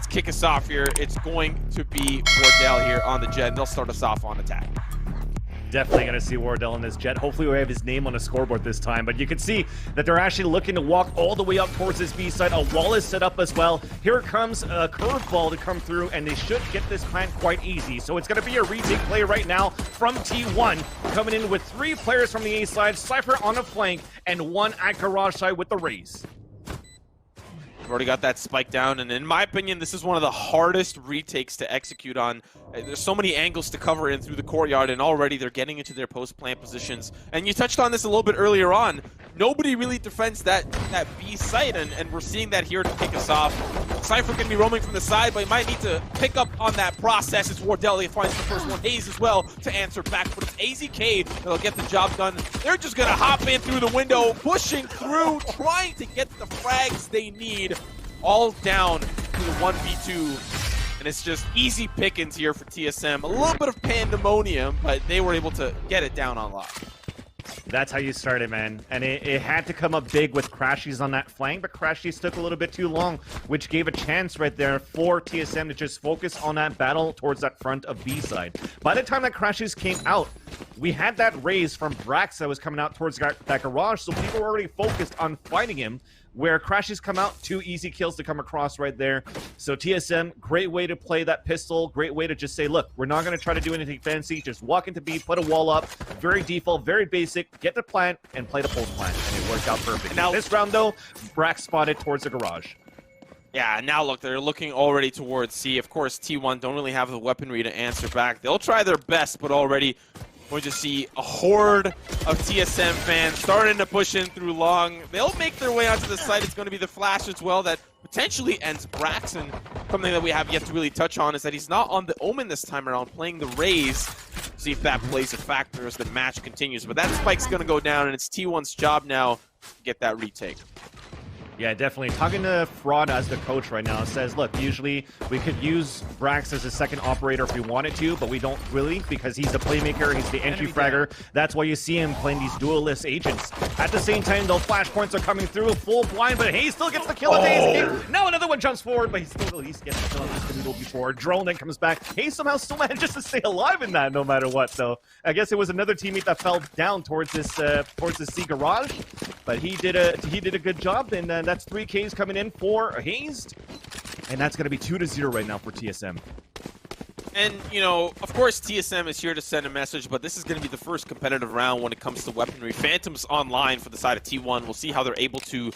let's kick us off here. It's going to be Wardell here on the Jet. They'll start us off on attack. Definitely going to see Wardell in this Jet. Hopefully we have his name on the scoreboard this time. But you can see that they're actually looking to walk all the way up towards this B side. A wall is set up as well. Here comes a curveball to come through, and they should get this plant quite easy. So it's going to be a retake play right now from T1. Coming in with 3 players from the A side, Cypher on the flank, and 1 at garage side with the Raze. Already got that spike down, and in my opinion, this is one of the hardest retakes to execute on. There's so many angles to cover in through the courtyard, and already they're getting into their post-plant positions. And you touched on this a little bit earlier on. Nobody really defends that B site, and we're seeing that here to kick us off. Cypher can be roaming from the side, but he might need to pick up on that process. It's Wardell that finds the first one. Hayes as well to answer back, but it's AZK that'll get the job done. They're just going to hop in through the window, pushing through, trying to get the frags they need. All down to the 1v2, and it's just easy pickings here for TSM. A little bit of pandemonium, but they were able to get it down on lock. That's how you start it, man. And it had to come up big with Crashies on that flank, but Crashies took a little bit too long, which gave a chance right there for TSM to just focus on that battle towards that front of B side. By the time that Crashies came out, we had that raise from Brax that was coming out towards that garage, so people were already focused on fighting him. Where Crashies come out, 2 easy kills to come across right there. So TSM, great way to play that pistol, great way to just say, look, we're not going to try to do anything fancy, just walk into B, put a wall up, very default, very basic, get the plant, and play the post plant, and it worked out perfect. Now this round, though, Brax spotted towards the garage. Yeah, now look, they're looking already towards C. Of course, T1 don't really have the weaponry to answer back. They'll try their best, but already going to see a horde of TSM fans starting to push in through long. They'll make their way onto the site. It's going to be the flash as well that potentially ends Braxton. Something that we have yet to really touch on is that he's not on the Omen this time around, playing the Raze. See if that plays a factor as the match continues. But that spike's going to go down, and it's T1's job now to get that retake. Yeah, definitely. Talking to Fraud as the coach right now, says, look, usually we could use Brax as a second operator if we wanted to, but we don't really because he's the playmaker, he's the entry fragger. That's why you see him playing these duelist agents. At the same time, though, flashpoints are coming through, full blind, but Hayes still gets the kill with Hayes. Now another one jumps forward, but he still at least gets the kill on this Canoodle before. Drone then comes back. Hayes somehow still manages to stay alive in that no matter what, so I guess it was another teammate that fell down towards this C garage, but he did a good job, and that's 3 Ks coming in for Hayes, and that's going to be 2-0 right now for TSM. And, you know, of course TSM is here to send a message, but this is going to be the first competitive round when it comes to weaponry. Phantom's online for the side of T1. We'll see how they're able to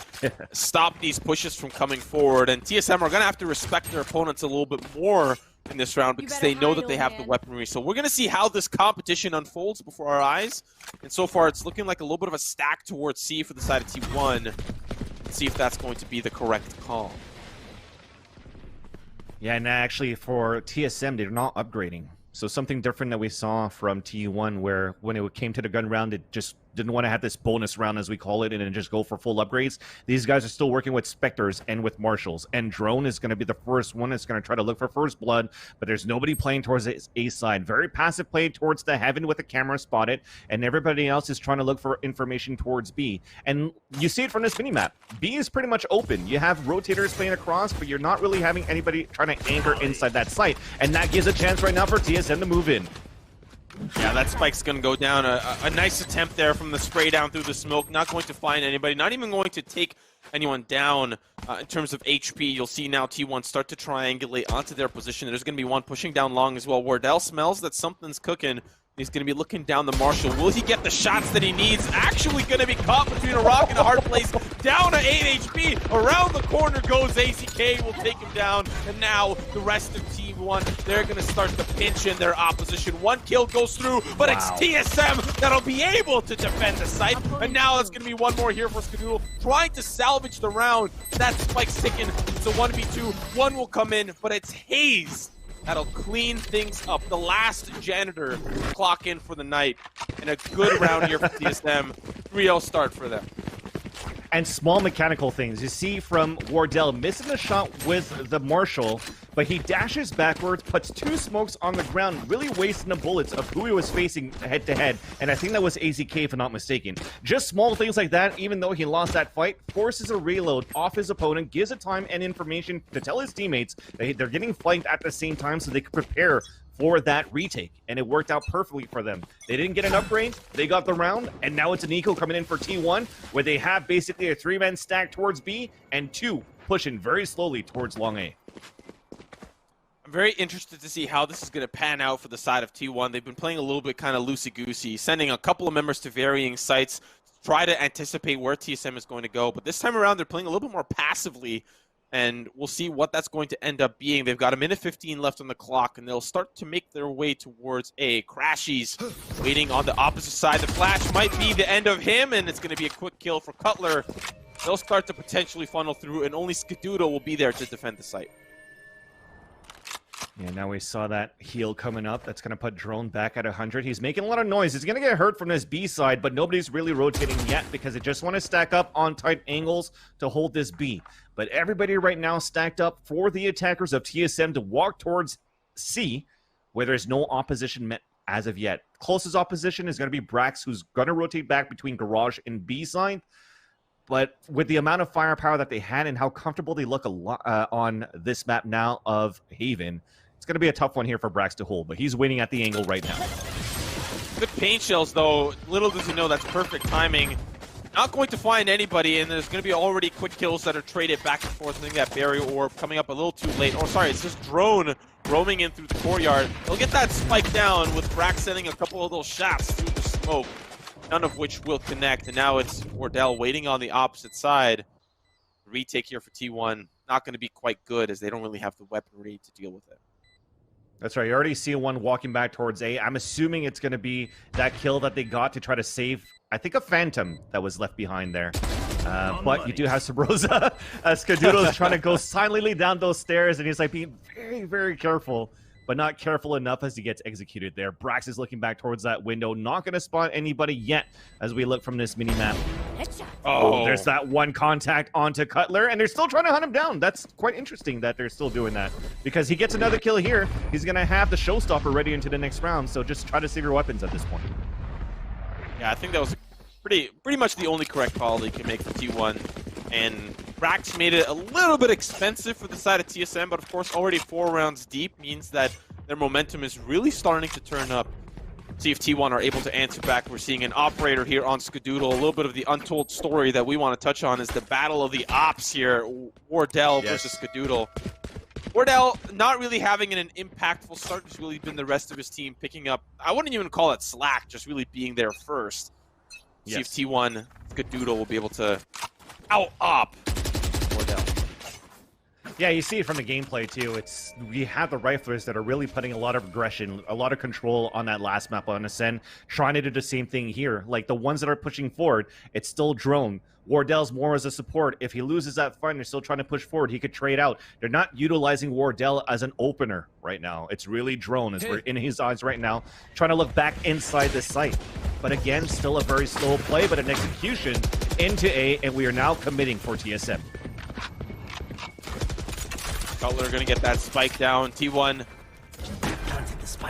stop these pushes from coming forward, and TSM are going to have to respect their opponents a little bit more in this round because they know that they have the weaponry. So we're going to see how this competition unfolds before our eyes, and so far it's looking like a little bit of a stack towards C for the side of T1. See if that's going to be the correct call. Yeah, and actually for TSM, they're not upgrading. So something different that we saw from T1 where when it came to the gun round, it just didn't want to have this bonus round, as we call it, and then just go for full upgrades. These guys are still working with Spectres and with Marshals, and Drone is going to be the first one that's going to try to look for first blood, but there's nobody playing towards the A side. Very passive play towards the heaven with the camera spotted, and everybody else is trying to look for information towards B. And you see it from this minimap. B is pretty much open. You have rotators playing across, but you're not really having anybody trying to anchor inside that site, and that gives a chance right now for TSM to move in. Yeah, that spike's going to go down. A nice attempt there from the spray down through the smoke. Not going to find anybody. Not even going to take anyone down in terms of HP. You'll see now T1 start to triangulate onto their position. There's going to be one pushing down long as well. Wardell smells that something's cooking. He's going to be looking down the Marshal. Will he get the shots that he needs? Actually going to be caught between a rock and a hard place. Down to 8 HP. Around the corner goes AZK. Will take him down. And now the rest of T1, they're going to start to pinch in their opposition. 1 kill goes through, but it's TSM that'll be able to defend the site. And now it's going to be one more here for Canoodle, trying to salvage the round. That spike's ticking. It's a 1v2. One will come in, but it's Hayes that'll clean things up. The last janitor clock in for the night. And a good round here for TSM. 3-0 start for them. and small mechanical things. You see from Wardell missing the shot with the Marshall, but he dashes backwards, puts 2 smokes on the ground, really wasting the bullets of who he was facing head-to-head, and I think that was AZK if I'm not mistaken. Just small things like that, even though he lost that fight, forces a reload off his opponent, gives it time and information to tell his teammates that they're getting flanked at the same time so they can prepare for that retake, and it worked out perfectly for them. They didn't get an upgrade, they got the round, and now it's an eco coming in for T1, where they have basically a 3-man stack towards B, and 2 pushing very slowly towards long A. I'm very interested to see how this is going to pan out for the side of T1. They've been playing a little bit kind of loosey-goosey, sending a couple of members to varying sites, try to anticipate where TSM is going to go, but this time around they're playing a little bit more passively, and we'll see what that's going to end up being. They've got a minute 15 left on the clock, and they'll start to make their way towards A. Crashies waiting on the opposite side. The flash might be the end of him, and it's going to be a quick kill for Cutler. They'll start to potentially funnel through, and only Skadoodle will be there to defend the site. Yeah, now we saw that heal coming up. That's going to put Drone back at 100. He's making a lot of noise. He's going to get hurt from this B side, but nobody's really rotating yet because they just want to stack up on tight angles to hold this B. But everybody right now stacked up for the attackers of TSM to walk towards C, where there's no opposition met as of yet. Closest opposition is going to be Brax, who's going to rotate back between Garage and B side. But with the amount of firepower that they had and how comfortable they look on this map now of Haven, it's going to be a tough one here for Brax to hold, but he's winning at the angle right now. Good paint shells, though. Little does he know that's perfect timing. Not going to find anybody, and there's going to be already quick kills that are traded back and forth. I think that barrier orb coming up a little too late. Oh, sorry, it's just Drone roaming in through the courtyard. They'll get that spike down with Brax sending a couple of those shots through the smoke, none of which will connect. And now it's Wardell waiting on the opposite side. Retake here for T1. Not going to be quite good as they don't really have the weaponry to deal with it. That's right. You already see one walking back towards A. I'm assuming it's going to be that kill that they got to try to save, I think, a Phantom that was left behind there. But you do have Sabrosa. Skadoodle is trying to go silently down those stairs, and he's like being very, very careful, but not careful enough as he gets executed there. Brax is looking back towards that window, not going to spot anybody yet as we look from this mini-map. Oh, there's that one contact onto Cutler, and they're still trying to hunt him down. That's quite interesting that they're still doing that, because he gets another kill here. He's going to have the showstopper ready into the next round, so just try to save your weapons at this point. Yeah, I think that was pretty much the only correct call they can make for T1. And Brax made it a little bit expensive for the side of TSM, but of course already 4 rounds deep means that their momentum is really starting to turn up. See if T1 are able to answer back. We're seeing an operator here on Skadoodle. A little bit of the untold story that we want to touch on is the battle of the ops here. Wardell versus Skadoodle. Wardell not really having an impactful start. It's really been the rest of his team picking up. I wouldn't even call it slack, just really being there first. See if T1 Skadoodle will be able to out-op Wardell. Yeah, you see it from the gameplay too. We have the riflers that are really putting a lot of aggression, a lot of control on that last map on Ascend, trying to do the same thing here. Like the ones that are pushing forward, it's still Drone. Wardell's more as a support. If he loses that fight and they're still trying to push forward, he could trade out. They're not utilizing Wardell as an opener right now. It's really Drone, as we're in his eyes right now, trying to look back inside the site. But again, still a very slow play, but an execution into A, and we are now committing for TSM. Cutler going to get that spike down. T1,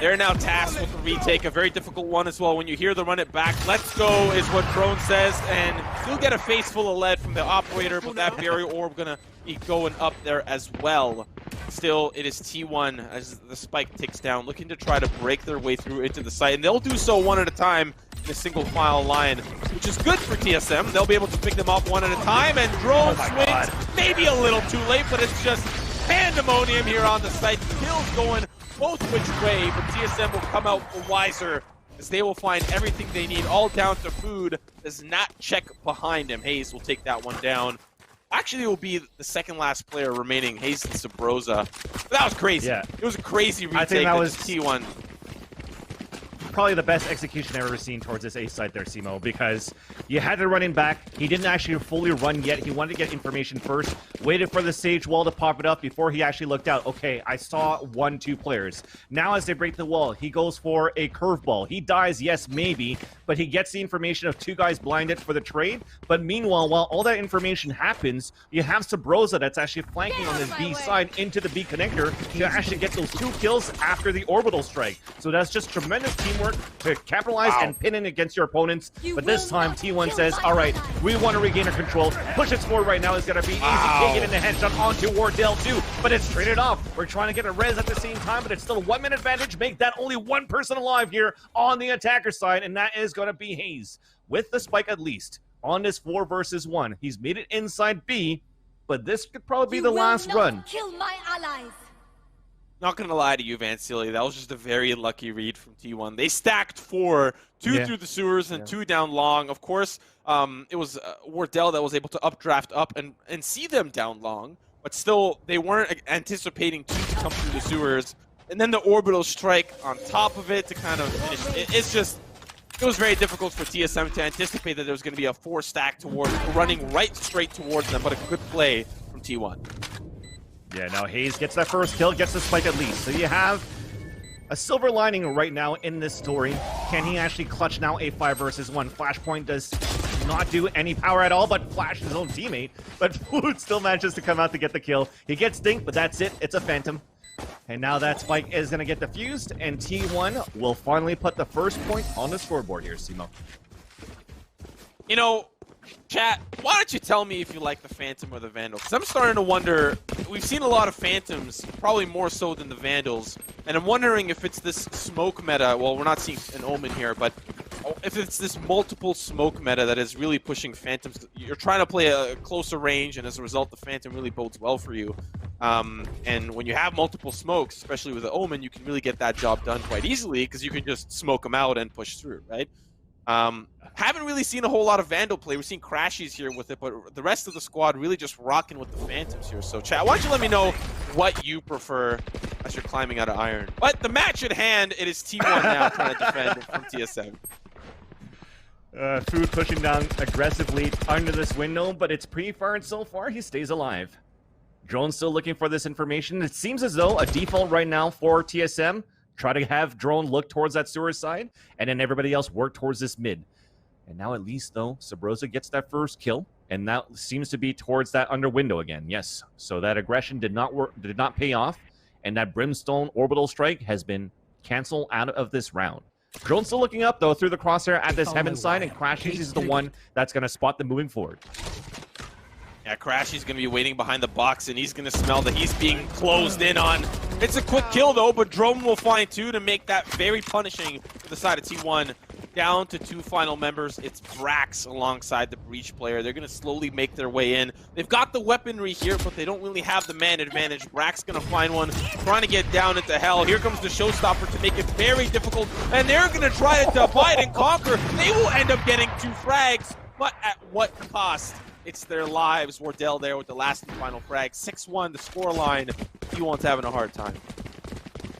they're now tasked with the retake, a very difficult one as well. When you hear the run it back, let's go is what Drone says, and you'll get a face full of lead from the operator, but that barrier orb going to be going up there as well. Still, it is T1 as the spike ticks down, looking to try to break their way through into the site, and they'll do so one at a time in a single file line, which is good for TSM. They'll be able to pick them up one at a time, and Drone swings maybe a little too late, but it's just pandemonium here on the site. Kills going both which way, but TSM will come out wiser as they will find everything they need, all down to food. Does not check behind him. Hayes will take that one down. Actually, it will be the second last player remaining, Hayes and Sabrosa. But that was crazy. Yeah. It was a crazy retake. I think that was T1. probably the best execution I've ever seen towards this A side there, Simo, because you had to run him back. He didn't actually fully run yet. He wanted to get information first, waited for the sage wall to pop it up before he actually looked out. Okay, I saw 1-2 players. Now as they break the wall, he goes for a curveball. He dies, yes, maybe, but he gets the information of 2 guys blinded for the trade. But meanwhile, while all that information happens, you have Sabrosa that's actually flanking on this B side into the B connector to actually get those 2 kills after the orbital strike. So that's just tremendous teamwork to capitalize and pin in against your opponents. But this time, T1 says, all right, we want to regain our control. Pushes forward right now is going to be easy. Can't get in the headshot onto Wardell too, but it's traded off. We're trying to get a res at the same time, but it's still a 1-minute advantage. Make that only 1 person alive here on the attacker side, and that is going to be Hayes. With the spike at least on this 4 versus 1. He's made it inside B, but this could probably be the last run. Kill my allies. Not gonna lie to you, Vancilli, that was just a very lucky read from T1. They stacked 4, 2 through the sewers and 2 down long. Of course, it was Wardell that was able to updraft up and see them down long, but still, they weren't anticipating 2 to come through the sewers. And then the orbital strike on top of it to kind of finish. It was very difficult for TSM to anticipate that there was going to be a 4 stack running right straight towards them, but a good play from T1. Yeah, now Hayes gets that first kill, gets the spike at least. So you have a silver lining right now in this story. Can he actually clutch now a 5 versus 1? Flashpoint does not do any power at all, but flash his own teammate. But Food still manages to come out to get the kill. He gets dinked, but that's it. It's a phantom. And now that spike is going to get defused, and T1 will finally put the first point on the scoreboard here, Simo. You know, chat, why don't you tell me if you like the Phantom or the Vandal? Because I'm starting to wonder, we've seen a lot of Phantoms, probably more so than the Vandals, and I'm wondering if it's this smoke meta, well, we're not seeing an Omen here, but if it's this multiple smoke meta that is really pushing Phantoms. You're trying to play a closer range, and as a result, the Phantom really bodes well for you. And when you have multiple smokes, especially with the Omen, you can really get that job done quite easily because you can just smoke them out and push through, right? Haven't really seen a whole lot of Vandal play. We've seen Crashies here with it, but the rest of the squad really just rocking with the Phantoms here. So, chat, why don't you let me know what you prefer as you're climbing out of Iron. But the match at hand, it is T1 now trying to defend from TSM. Food pushing down aggressively under this window, but it's pretty far, and so far he stays alive. Drone's still looking for this information. It seems as though a default right now for TSM, try to have Drone look towards that sewer side, and then everybody else work towards this mid. And now at least, though, Sabrosa gets that first kill, and that seems to be towards that under window again. Yes, so that aggression did not pay off, and that Brimstone orbital strike has been canceled out of this round. Drone's still looking up, though, through the crosshair at this Heaven side, and Crashies is the one that's going to spot them moving forward. Yeah, Crashy's going to be waiting behind the box, and he's going to smell that he's being closed in on. It's a quick kill, though, but Drone will find 2 to make that very punishing for the side of T1. Down to 2 final members. It's Brax alongside the Breach player. They're going to slowly make their way in. They've got the weaponry here, but they don't really have the man advantage. Brax going to find one, trying to get down into hell. Here comes the showstopper to make it very difficult, and they're going to try to divide and conquer. They will end up getting 2 frags, but at what cost? It's their lives. Wardell there with the last and final frag. 6-1, the scoreline. T1's having a hard time.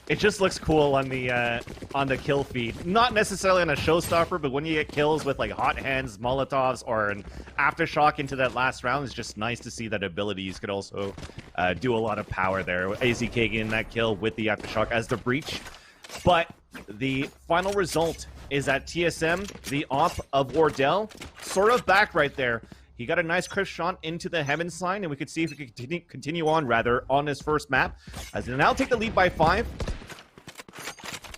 It just looks cool on the kill feed. Not necessarily on a showstopper, but when you get kills with like hot hands, Molotovs, or an aftershock into that last round, it's just nice to see that abilities could also do a lot of power there. AZK getting that kill with the aftershock as the breach. But the final result is that TSM, the op of Wardell, sort of back right there. He got a nice crisp shot into the Heaven sign, and we could see if he could continue on, on his first map. As they now take the lead by 5.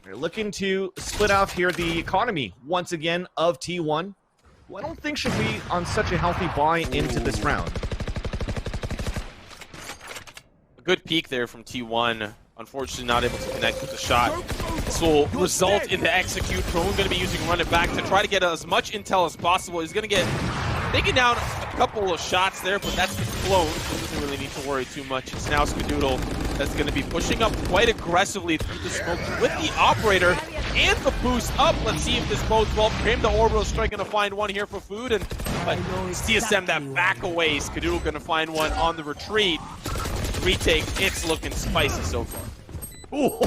They're looking to split off here the economy, once again, of T1, who I don't think should be on such a healthy buy into this round. A good peek there from T1. Unfortunately, not able to connect with the shot. This will result in the execute. Drone going to be using run it back to try to get as much intel as possible. He's going to get taken down a couple of shots there, but that's the clone. So doesn't really need to worry too much. It's now Skadoodle that's going to be pushing up quite aggressively through the smoke with the operator and the boost up. Let's see if this bodes well. Came the orbital strike, going to find one here for Food, and but it's TSM that back away. Skadoodle going to find one on the retreat. Retake, it's looking spicy so far. Ooh.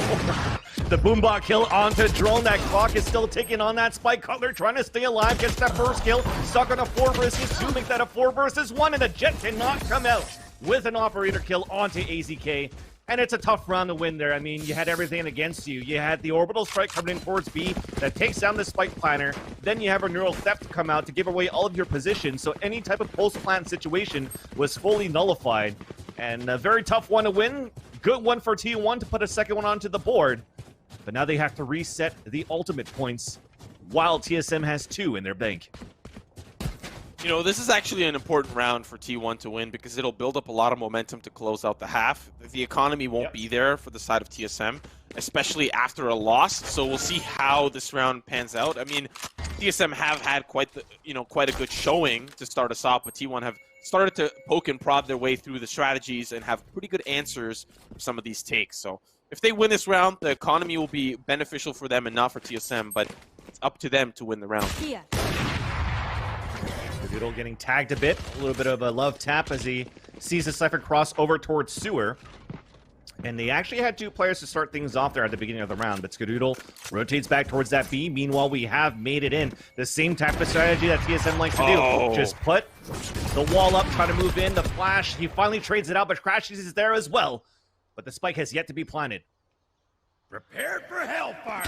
The Boombot kill onto Drone. That clock is still ticking on that spike. Cutler trying to stay alive, gets that first kill. Stuck on a 4 versus 2, make that a 4 versus 1, and the Jet cannot come out with an operator kill onto AZK. And it's a tough round to win there. I mean, you had everything against you. You had the orbital strike coming in towards B that takes down the spike planner. Then you have a neural theft come out to give away all of your positions. So any type of post-plant situation was fully nullified. And a very tough one to win. Good one for T1 to put a second one onto the board. But now they have to reset the ultimate points while TSM has 2 in their bank. You know, this is actually an important round for T1 to win because it'll build up a lot of momentum to close out the half. The economy won't be there for the side of TSM, especially after a loss. So we'll see how this round pans out. I mean, TSM have had quite a good showing to start us off, but T1 have started to poke and prod their way through the strategies and have pretty good answers for some of these takes. So if they win this round, the economy will be beneficial for them and not for TSM, but it's up to them to win the round. Yeah. Doodle getting tagged a bit. A little bit of a love tap as he sees the Cypher cross over towards Sewer. And they actually had 2 players to start things off there at the beginning of the round, but Skadoodle rotates back towards that B. Meanwhile, we have made it in. The same type of strategy that TSM likes to do. Just put the wall up, try to move in, the flash. He finally trades it out, but Crashes is there as well. But the spike has yet to be planted. Prepared for hellfire!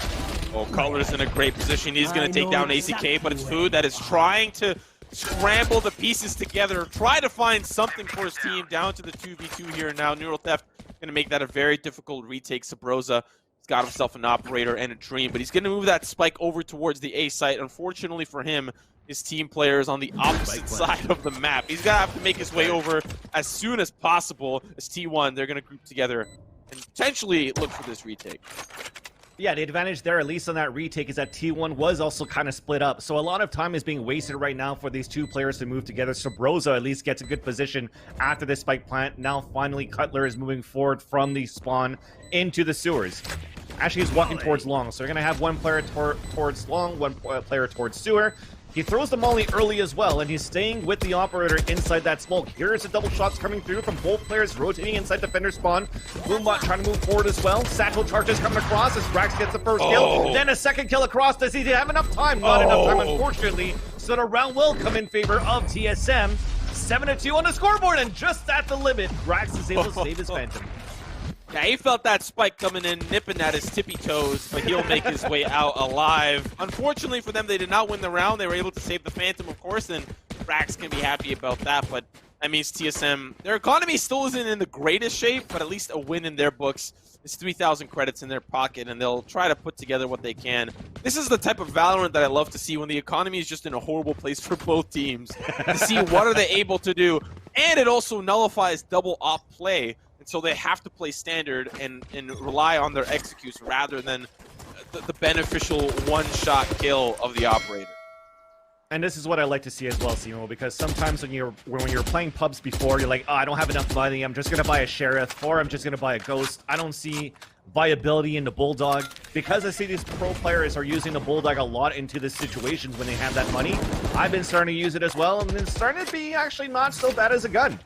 Oh, Cutler's in a great position. He's going to take down ACK, but it's Food that is trying to scramble the pieces together, try to find something for his team down to the 2v2 here now. Neural Theft going to make that a very difficult retake. Sabrosa, he's got himself an operator and a dream, but he's going to move that spike over towards the A site. Unfortunately for him, his team player is on the opposite side of the map. He's going to have to make his way over as soon as possible. As T1, they're going to group together and potentially look for this retake. Yeah, the advantage there, at least on that retake, is that T1 was also kind of split up. So a lot of time is being wasted right now for these 2 players to move together. Sabrosa at least gets a good position after this spike plant. Now finally Cutler is moving forward from the spawn into the sewers. Actually, he's walking towards long. So they're going to have 1 player towards long, 1 player towards sewer. He throws the molly early as well, and he's staying with the operator inside that smoke. Here's the double shots coming through from both players rotating inside defender spawn. Boombot trying to move forward as well. Satchel charges coming across as Brax gets the first kill. Then a second kill across. Does he have enough time? Not enough time, unfortunately. So the round will come in favor of TSM. 7-2 on the scoreboard, and just at the limit, Brax is able to save his Phantom. Yeah, he felt that spike coming in, nipping at his tippy toes, but he'll make his way out alive. Unfortunately for them, they did not win the round. They were able to save the Phantom, of course, and Brax can be happy about that, but that means TSM, their economy still isn't in the greatest shape, but at least a win in their books. It's 3,000 credits in their pocket, and they'll try to put together what they can. This is the type of Valorant that I love to see when the economy is just in a horrible place for both teams, to see what are they able to do, and it also nullifies double op play. And so they have to play standard and rely on their executes rather than the beneficial one-shot kill of the operator. And this is what I like to see as well, Simo, because sometimes when you're playing pubs before, you're like, oh, I don't have enough money, I'm just gonna buy a Sheriff, or I'm just gonna buy a Ghost. I don't see viability in the Bulldog. Because I see these pro players are using the Bulldog a lot into this situation when they have that money, I've been starting to use it as well, and it's starting to be actually not so bad as a gun.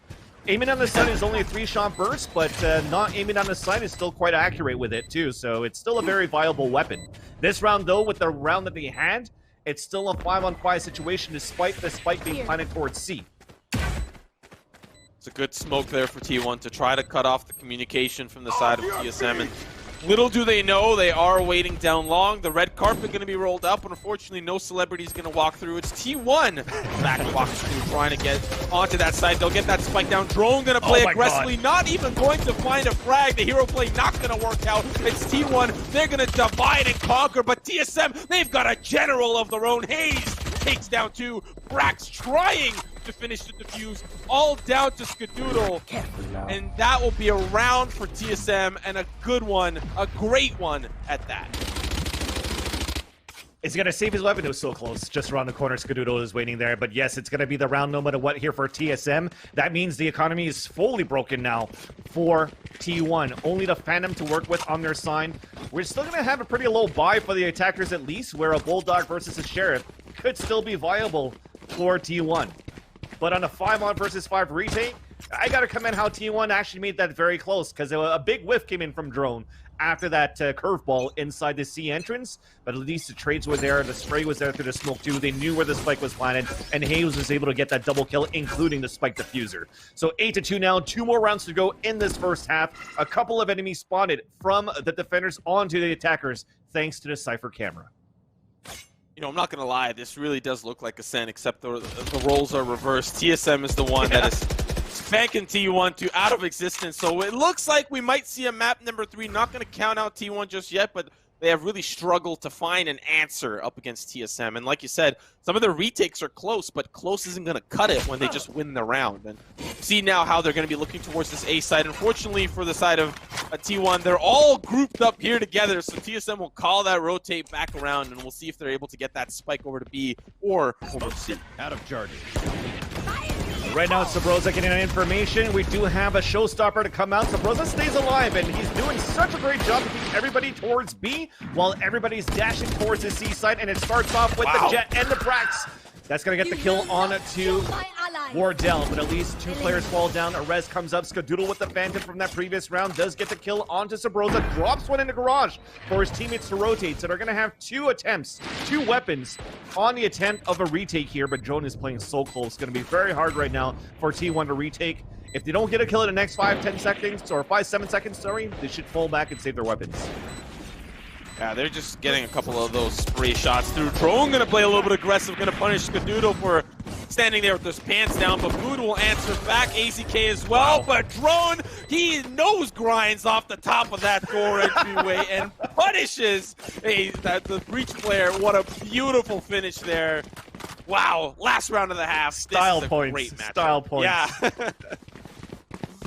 Aiming on the sun is only a 3-shot burst, but not aiming on the sun is still quite accurate with it too, so it's still a very viable weapon. This round though, with the round that they had, it's still a 5-on-5 situation despite the spike being planted towards C. It's a good smoke there for T1 to try to cut off the communication from the side of TSM, and little do they know, they are waiting down long. The red carpet going to be rolled up, and unfortunately no celebrity's going to walk through. It's T1 back walks through, trying to get onto that side. They'll get that spike down. Drone going to play aggressively, not even going to find a frag. The hero play not going to work out. It's T1. They're going to divide and conquer, but TSM, they've got a general of their own. Hayes takes down 2. Brax trying to finish the defuse, all down to Skadoodle, and that will be a round for TSM, and a good one, a great one at that. Is he going to save his weapon? It was so close. Just around the corner, Skadoodle is waiting there. But yes, it's going to be the round no matter what here for TSM. That means the economy is fully broken now for T1. Only the Phantom to work with on their side. We're still going to have a pretty low buy for the attackers at least, where a Bulldog versus a Sheriff could still be viable for T1. But on a 5-on versus 5 retake, I gotta commend how T1 actually made that very close, because a big whiff came in from Drone after that curveball inside the C entrance, but at least the trades were there, the spray was there through the smoke too. They knew where the spike was planted, and Hayes was able to get that double kill, including the spike diffuser. So 8-2 now, 2 more rounds to go in this first half. A couple of enemies spotted from the defenders onto the attackers, thanks to the Cypher camera. You know, I'm not going to lie, this really does look like Ascent, except the roles are reversed. TSM is the one that is spanking T1 to out of existence. So it looks like we might see a map number 3. Not going to count out T1 just yet, but they have really struggled to find an answer up against TSM. And like you said, some of their retakes are close, but close isn't going to cut it when they just win the round. And see now how they're going to be looking towards this A side. Unfortunately for the side of T1, they're all grouped up here together, so TSM will call that rotate back around, and we'll see if they're able to get that spike over to B or over to C. Out of charges. Right now, Sabrosa getting that information. We do have a showstopper to come out. Sabrosa stays alive, and he's doing such a great job to keep everybody towards B while everybody's dashing towards the C side, and it starts off with the Jet and the Brax. That's going to get the kill on to Wardell, but at least 2 players fall down. A res comes up. Skadoodle with the Phantom from that previous round does get the kill onto Sabrosa. Drops one in the garage for his teammates to rotate. So they're going to have 2 attempts, 2 weapons on the attempt of a retake here. But Drone is playing so close. It's going to be very hard right now for T1 to retake. If they don't get a kill in the next 5-10 seconds, or 5-7 seconds, sorry, they should fall back and save their weapons. Yeah, they're just getting a couple of those spray shots through. Drone going to play a little bit aggressive, going to punish Skadoodle for standing there with his pants down, but Food will answer back, AZK as well, but Drone, he nose grinds off the top of that door entryway and punishes the Breach player. What a beautiful finish there. Wow, last round of the half. Style this is points, a great matchup. style points. Yeah.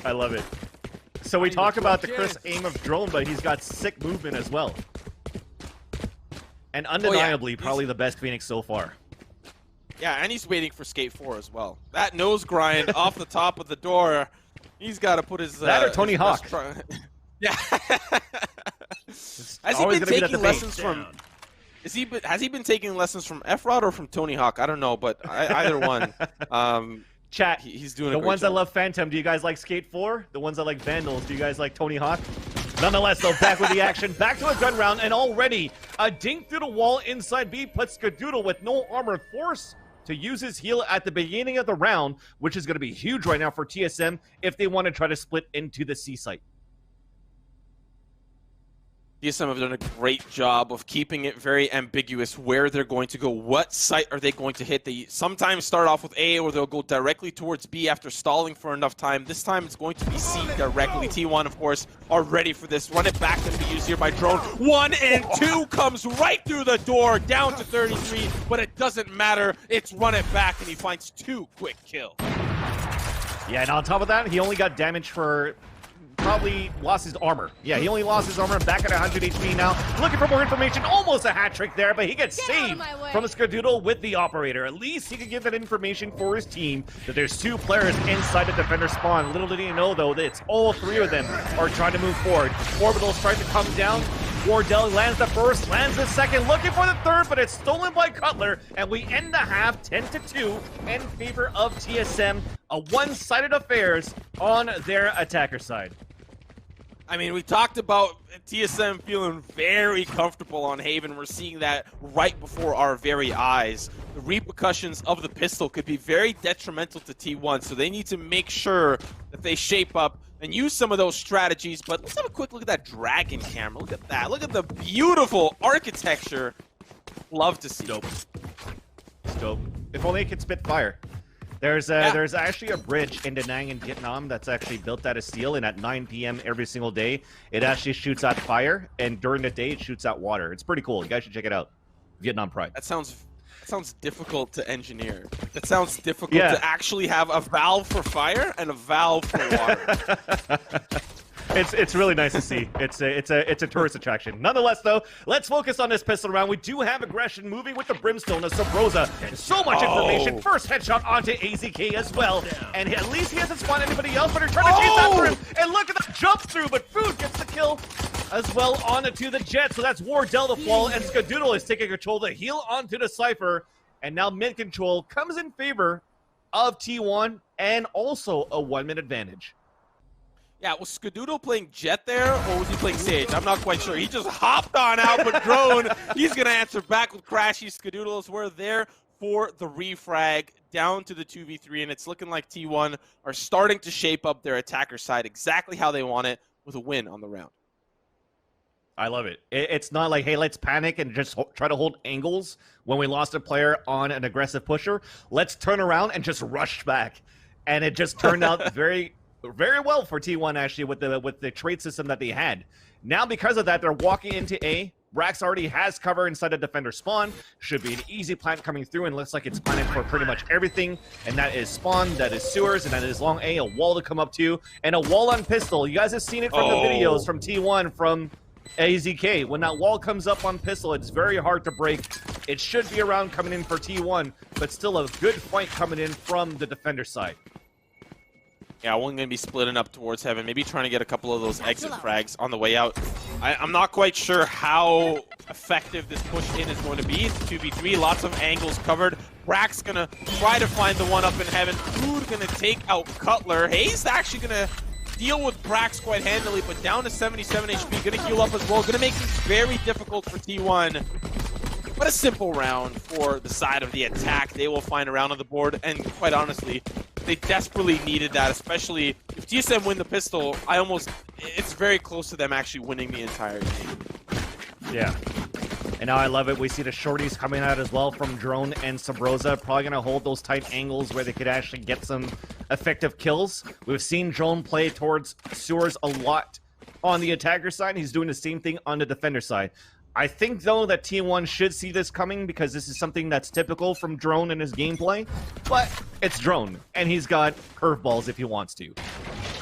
I love it. So we talk about the crisp aim of Drone, but he's got sick movement as well. And undeniably, probably the best Phoenix so far. Yeah, and he's waiting for Skate 4 as well. That nose grind off the top of the door, he's got to put his... That or Tony Hawk. Yeah. Has he been taking lessons from... Has he been taking lessons from Efrod or from Tony Hawk? I don't know, but either one. Chat, he's doing the a great ones job. that love Phantom, do you guys like Skate 4? The ones that like Vandals, do you guys like Tony Hawk? Nonetheless, though, back with the action, back to a gun round, and already a dink through the wall inside B puts Skadoodle with no armor force to use his heal at the beginning of the round, which is going to be huge right now for TSM if they want to try to split into the C site. TSM have done a great job of keeping it very ambiguous where they're going to go. What site are they going to hit? They sometimes start off with A, or they'll go directly towards B after stalling for enough time. This time it's going to be C directly. T1, of course, are ready for this. Run it back to be used here by Drone. 1 and 2 comes right through the door, down to 33, but it doesn't matter. It's run it back, and he finds 2 quick kills. Yeah, and on top of that, he only got damage for... probably lost his armor. Yeah, he only lost his armor. Back at 100 HP now. Looking for more information. Almost a hat trick there, but he gets saved from Skadoodle with the operator. At least he could give that information for his team that there's 2 players inside the defender spawn. Little did he know, though, that it's all 3 of them are trying to move forward. Orbital's trying to come down. Wardell lands the first, lands the second, looking for the third, but it's stolen by Cutler, and we end the half 10-2 in favor of TSM. A one-sided affairs on their attacker side. I mean, we talked about TSM feeling very comfortable on Haven. We're seeing that right before our very eyes. The repercussions of the pistol could be very detrimental to T1, so they need to make sure that they shape up and use some of those strategies. But let's have a quick look at that dragon camera. Look at that. Look at the beautiful architecture. Love to see. Dope. It's dope. If only it could spit fire. There's actually a bridge in Da Nang in Vietnam that's actually built out of steel, and at 9 p.m. every single day, it actually shoots out fire, and during the day, it shoots out water. It's pretty cool. You guys should check it out. Vietnam Pride. That sounds difficult to engineer. That sounds difficult to actually have a valve for fire and a valve for water. It's really nice to see. It's a tourist attraction. Nonetheless, though, let's focus on this pistol round. We do have aggression moving with the Brimstone of Sabrosa. So much information. First headshot onto AZK as well. And at least he hasn't spawned anybody else, but they're trying to chase after him. And look at the jump through, but Food gets the kill as well onto the Jet. So that's Wardell to fall, and Skadoodle is taking control of the heal onto the Cypher. And now mid control comes in favor of T1 and also a 1-minute advantage. Yeah, was Skadoodle playing Jet there, or was he playing Sage? I'm not quite sure. He just hopped on out, but Drone, he's going to answer back with Crashy. Skadoodles were there for the refrag down to the 2v3, and it's looking like T1 are starting to shape up their attacker side exactly how they want it with a win on the round. I love it. It's not like, hey, let's panic and just try to hold angles when we lost a player on an aggressive pusher. Let's turn around and just rush back. And it just turned out very well for T1, actually, with the trade system that they had. Now, because of that, they're walking into A. Brax already has cover inside the defender spawn. Should be an easy plant coming through, and looks like it's planted for pretty much everything. And that is spawn, that is sewers, and that is long A, a wall to come up to, and a wall on pistol. You guys have seen it from the videos from T1 from AZK. When that wall comes up on pistol, it's very hard to break. It should be around coming in for T1, but still a good fight coming in from the defender side. Yeah, one going to be splitting up towards heaven, maybe trying to get a couple of those exit frags on the way out. I'm not quite sure how effective this push in is going to be. It's 2v3, lots of angles covered. Brack's going to try to find the one up in heaven. Food going to take out Cutler. Hayes actually going to deal with Brax quite handily, but down to 77 HP, going to heal up as well. Going to make things very difficult for T1. But a simple round for the side of the attack. They will find a round on the board, and quite honestly, they desperately needed that, especially if TSM win the pistol. It's very close to them actually winning the entire game. Yeah. And now I love it. We see the shorties coming out as well from Drone and Sabrosa. Probably going to hold those tight angles where they could actually get some effective kills. We've seen Drone play towards sewers a lot on the attacker side. He's doing the same thing on the defender side. I think, though, that T1 should see this coming because this is something that's typical from Drone in his gameplay. But it's Drone, and he's got curveballs if he wants to.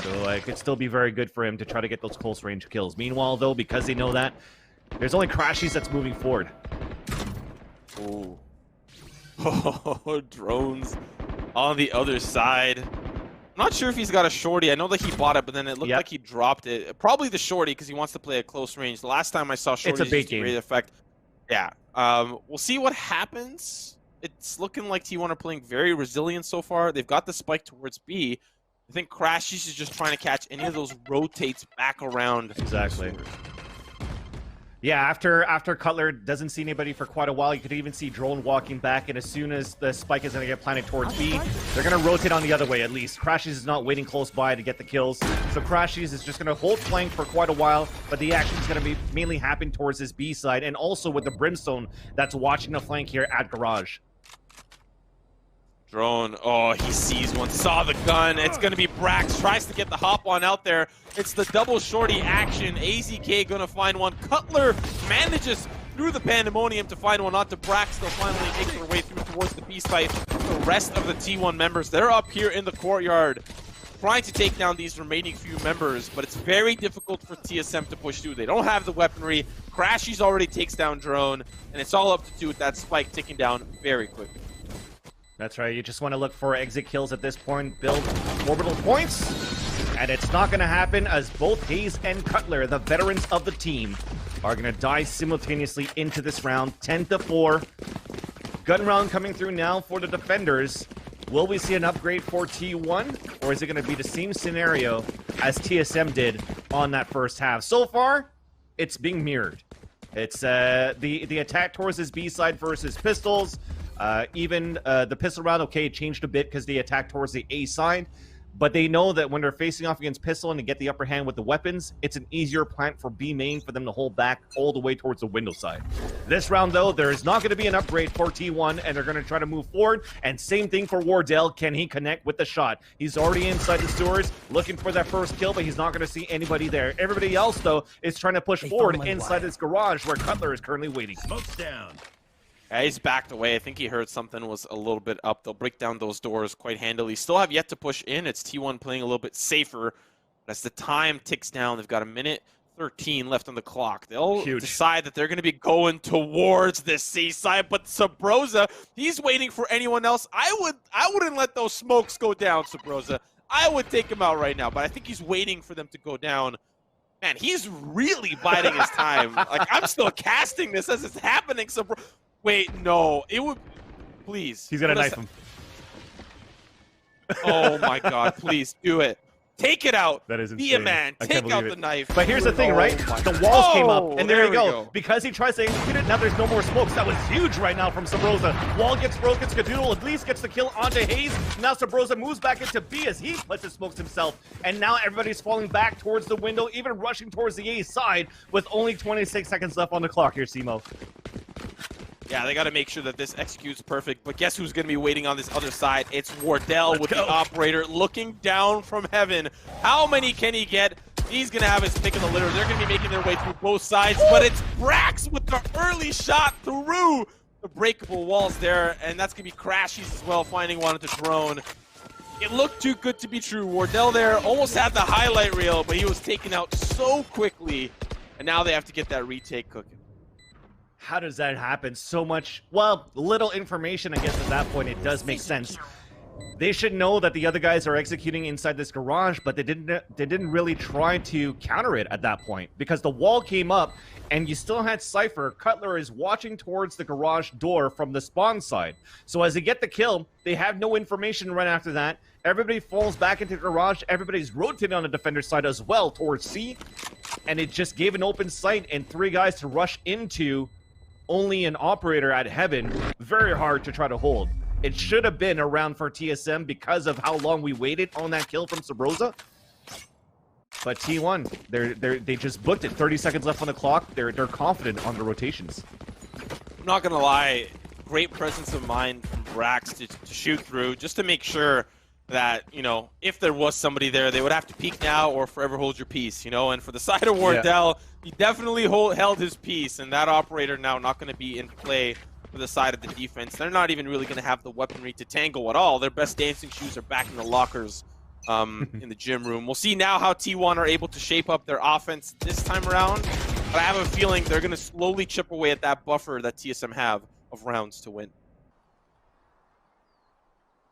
So it could still be very good for him to try to get those close range kills. Meanwhile, though, because they know that, there's only Crashies that's moving forward. Ooh. Oh, Drones on the other side. I'm not sure if he's got a shorty. I know that he bought it, but then it looked like he dropped it. Probably the shorty because he wants to play at close range. The last time I saw shorty, it's a bait game. Effect. Yeah. We'll see what happens. It's looking like T1 are playing very resilient so far. They've got the spike towards B. I think Crashies is just trying to catch any of those rotates back around. Exactly. Yeah, after Cutler doesn't see anybody for quite a while, you could even see Drone walking back, and as soon as the spike is going to get planted towards B, they're going to rotate on the other way at least. Crashies is not waiting close by to get the kills, so Crashies is just going to hold flank for quite a while, but the action is going to be mainly happen towards his B side, and also with the Brimstone that's watching the flank here at Garage. Drone, oh, he sees one, saw the gun. It's going to be Brax, tries to get the hop on out there. It's the double shorty action. AZK going to find one. Cutler manages through the pandemonium to find one onto Brax. They'll finally make their way through towards the B site. The rest of the T1 members, they're up here in the courtyard trying to take down these remaining few members, but it's very difficult for TSM to push through. They don't have the weaponry. Crashies already takes down Drone, and it's all up to 2 with that spike ticking down very quickly. That's right, you just want to look for exit kills at this point, build orbital points, and it's not going to happen as both Hayes and Cutler, the veterans of the team, are going to die simultaneously into this round, 10-4. Gun round coming through now for the defenders. Will we see an upgrade for T1, or is it going to be the same scenario as TSM did on that first half? So far, it's being mirrored. It's the attack towards his B side versus pistols. Even the pistol round, okay, changed a bit because they attack towards the A side, but they know that when they're facing off against pistol and to get the upper hand with the weapons, it's an easier plant for B main for them to hold back all the way towards the window side. This round, though, there is not going to be an upgrade for T1, and they're going to try to move forward, and same thing for Wardell. Can he connect with the shot? He's already inside the sewers, looking for that first kill, but he's not going to see anybody there. Everybody else, though, is trying to push forward inside this garage where Cutler is currently waiting. Smoke's down. Yeah, he's backed away. I think he heard something was a little bit up. They'll break down those doors quite handily. Still have yet to push in. It's T1 playing a little bit safer. As the time ticks down, they've got 1:13 left on the clock. They'll decide that they're going to be going towards this C side. But Sabrosa, he's waiting for anyone else. I wouldn't let those smokes go down, Sabrosa. I would take him out right now, but I think he's waiting for them to go down. Man, he's really biding his time. Like, I'm still casting this as it's happening. Wait, no. It would... Please. He's going to knife him. Oh, my God. Please, do it. Take it out. That is Be a insane. man. I can't Take out believe the it. knife. But here's the thing, right? my The walls came Oh, up, and there you we go. Because he tries to execute it, now there's no more smokes. That was huge right now from Sabrosa. Wall gets broken, Skadoodle at least gets the kill onto Hayes. Now Sabrosa moves back into B as he places smokes himself. And now everybody's falling back towards the window, even rushing towards the A side with only 26 seconds left on the clock here, Simo. Yeah, they got to make sure that this executes perfect. But guess who's going to be waiting on this other side? It's Wardell with the operator looking down from heaven. How many can he get? He's going to have his pick of the litter. They're going to be making their way through both sides. But it's Brax with the early shot through the breakable walls there. And that's going to be Crashies as well, finding one at the drone. It looked too good to be true. Wardell there almost had the highlight reel, but he was taken out so quickly. And now they have to get that retake cooking. How does that happen? So much, well, little information, I guess at that point it does make sense. They should know that the other guys are executing inside this garage, but they didn't really try to counter it at that point because the wall came up and you still had Cypher. Cutler is watching towards the garage door from the spawn side. So as they get the kill, they have no information right after that. Everybody falls back into the garage. Everybody's rotating on the defender side as well towards C. And it just gave an open sight and 3 guys to rush into only an operator at heaven. Very hard to try to hold. It should have been around for TSM because of how long we waited on that kill from Sabrosa. But T1, they just booked it. 30 seconds left on the clock. They're confident on the rotations. I'm not gonna lie, great presence of mind from Brax to shoot through, just to make sure that, you know, if there was somebody there, they would have to peek now or forever hold your peace, you know. And for the side of Wardell, he definitely held his peace, and that operator now not going to be in play for the side of the defense. They're not even really going to have the weaponry to tangle at all. Their best dancing shoes are back in the lockers in the gym room. We'll see now how T1 are able to shape up their offense this time around, but I have a feeling they're going to slowly chip away at that buffer that TSM have of rounds to win.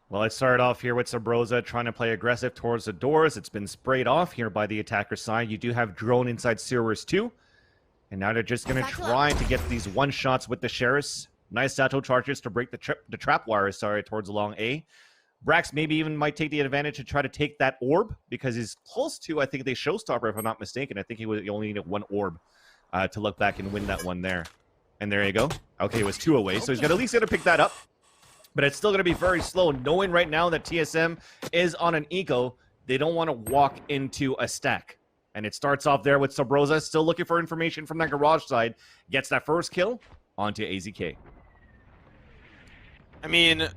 Well, it started off here with Sabrosa trying to play aggressive towards the doors. It's been sprayed off here by the attacker side. You do have drone inside sewers too. And now they're just going to try to get these one-shots with the Sheriffs. Nice satchel charges to break the trap wires, towards along A. Brax maybe even might take the advantage to try to take that orb because he's close to, I think, the showstopper, if I'm not mistaken. I think he only needed 1 orb to look back and win that one there. And there you go. Okay, it was 2 away, so he's at least going to pick that up. But it's still going to be very slow, knowing right now that TSM is on an eco. They don't want to walk into a stack. And it starts off there with Sabrosa, still looking for information from that garage side. Gets that first kill onto AZK. I mean,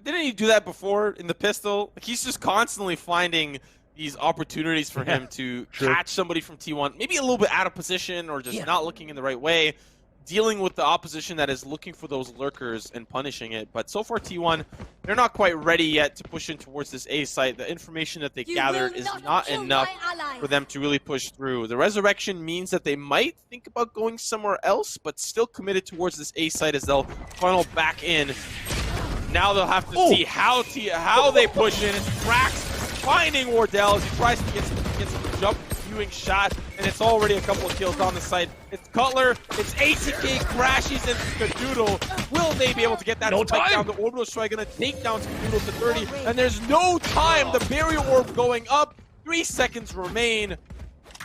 didn't he do that before in the pistol? Like, he's just constantly finding these opportunities for him to catch somebody from T1, maybe a little bit out of position or just not looking in the right way, dealing with the opposition that is looking for those lurkers and punishing it. But so far, T1, they're not quite ready yet to push in towards this A site. The information that they gathered is not enough for them to really push through. The resurrection means that they might think about going somewhere else, but still committed towards this A site as they'll funnel back in. Now they'll have to see how they push in. It's Brax finding Wardell as he tries to get some jump viewing shot, and it's already a couple of kills on the site. It's Cutler, it's ACK, Crashies, and Skadoodle. Will they be able to get that spike down? The orbital strike gonna take down Skadoodle to 30, and there's no time. The barrier orb going up. 3 seconds remain.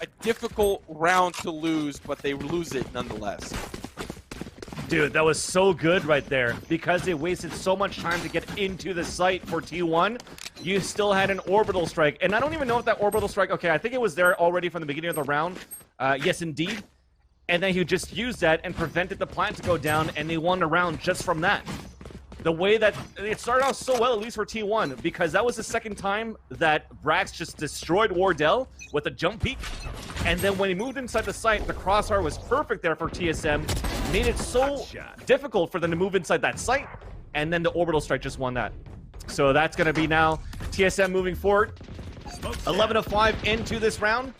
A difficult round to lose, but they lose it nonetheless. Dude, that was so good right there. Because they wasted so much time to get into the site for T1, you still had an orbital strike. And I don't even know if that orbital strike... Okay, I think it was there already from the beginning of the round. Yes, indeed. And then you just used that and prevented the plant to go down, and they won the round just from that. The way that... It started off so well, at least for T1, because that was the second time that Brax just destroyed Wardell with a jump peek. And then when he moved inside the site, the crosshair was perfect there for TSM. Made it so difficult for them to move inside that site. And then the orbital strike just won that. So that's going to be now TSM moving forward. 11-5 into this round.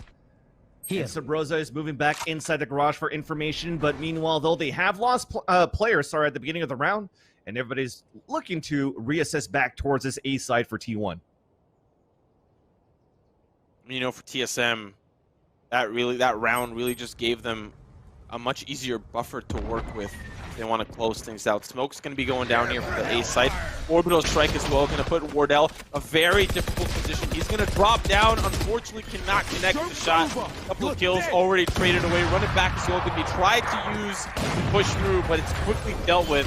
Here, Sabrosa is moving back inside the garage for information. But meanwhile, though, they have lost players, at the beginning of the round. And everybody's looking to reassess back towards this A side for T1. You know, for TSM, that round really just gave them a much easier buffer to work with they want to close things out. Smoke's going to be going down here for the A site. Orbital strike as well, going to put Wardell a very difficult position. He's going to drop down. Unfortunately, cannot connect the shot. A couple of kills already traded away. Running back is going to be tried to use to push through, but it's quickly dealt with.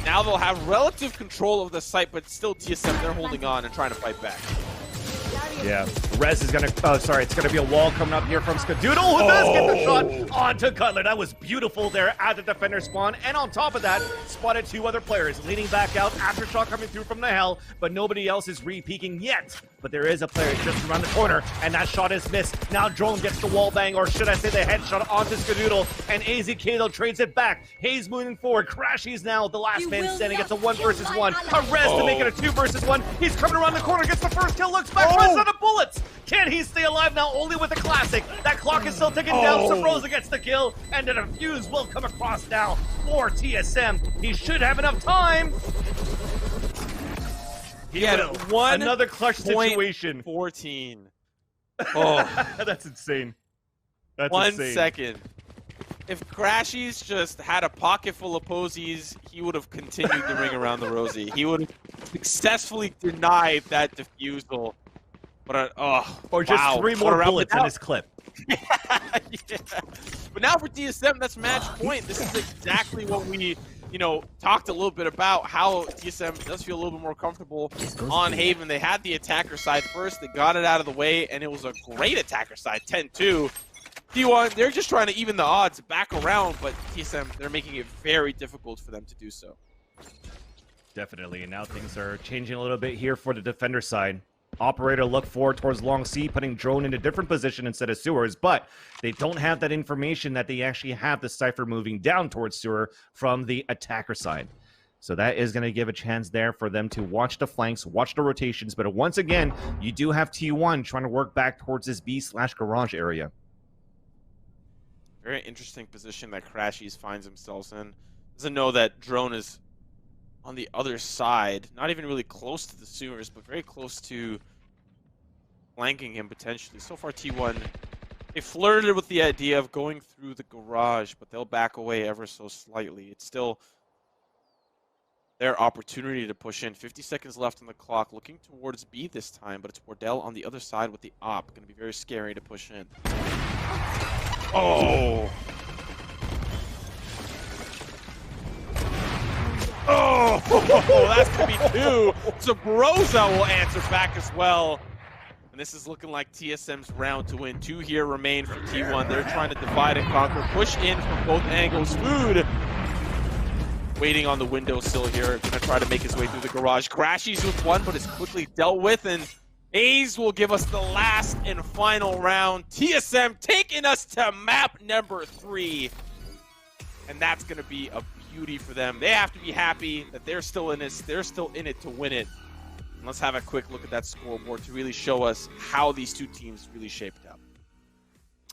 Now they'll have relative control of the site, but still TSM, they're holding on and trying to fight back. Yeah, Rez is gonna, oh sorry, it's gonna be a wall coming up here from Skadoodle, who does get the shot onto Cutler. That was beautiful there at the defender spawn, and on top of that, spotted 2 other players leaning back out, aftershock coming through from the hell, but nobody else is re-peeking yet. But there is a player just around the corner, and that shot is missed. Now Drone gets the wall bang, or should I say the headshot onto Skadoodle, and AZK though trades it back. Hayes moving forward, Crashy's now the last man standing. It's a 1 versus 1. A Rez to make it a 2 versus 1. He's coming around the corner, gets the first kill, looks back, runs out of bullets. Can he stay alive now? Only with a classic. That clock is still ticking down. Sabrosa gets the kill, and a defuse will come across now for TSM. He should have enough time. He had another clutch situation. 14. Oh, that's insane. That's 1 insane. second. If Crashies just had a pocket full of posies, he would have continued the ring around the rosy. He would have successfully denied that defusal. But or just 3 more bullets in his clip. Yeah. But now for TSM, that's match point. This is exactly what we, talked a little bit about, how TSM does feel a little bit more comfortable on Haven. They had the attacker side first. They got it out of the way, and it was a great attacker side, 10-2. T1, they're just trying to even the odds back around, but TSM, they're making it very difficult for them to do so. Definitely, and now things are changing a little bit here for the defender side. Operator look forward towards Long C, putting Drone in a different position instead of Sewers, but they don't have that information that they actually have the Cypher moving down towards Sewer from the attacker side. So that is going to give a chance there for them to watch the flanks, watch the rotations, but once again, you do have T1 trying to work back towards this B/garage area. Very interesting position that Crashies finds themselves in. Doesn't know that Drone is on the other side, not even really close to the sewers, but very close to flanking him potentially. So far, T1, they flirted with the idea of going through the garage, but they'll back away ever so slightly. It's still their opportunity to push in. 50 seconds left on the clock, looking towards B this time, but it's Wardell on the other side with the op. Going to be very scary to push in. Oh! Oh, that's going to be 2. Sabrosa will answer back as well. And this is looking like TSM's round to win. 2 here remain for T1. They're trying to divide and conquer. Push in from both angles. Food waiting on the windowsill here. Going to try to make his way through the garage. Crashies with 1, but it's quickly dealt with. And A's will give us the last and final round. TSM taking us to map number 3. And that's going to be a beauty for them. They have to be happy that they're still in this. They're still in it to win it. And let's have a quick look at that scoreboard to really show us how these 2 teams really shaped up.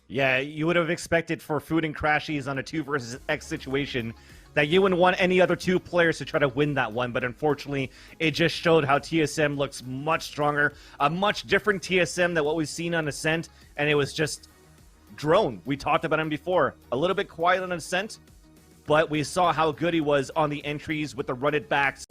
Yeah, you would have expected for Food and Crashies on a 2 versus X situation that you wouldn't want any other 2 players to try to win that one, but unfortunately, it just showed how TSM looks much stronger, a much different TSM than what we've seen on Ascent, and it was just Drone. We talked about him before. A little bit quiet on Ascent, but we saw how good he was on the entries with the run it backs.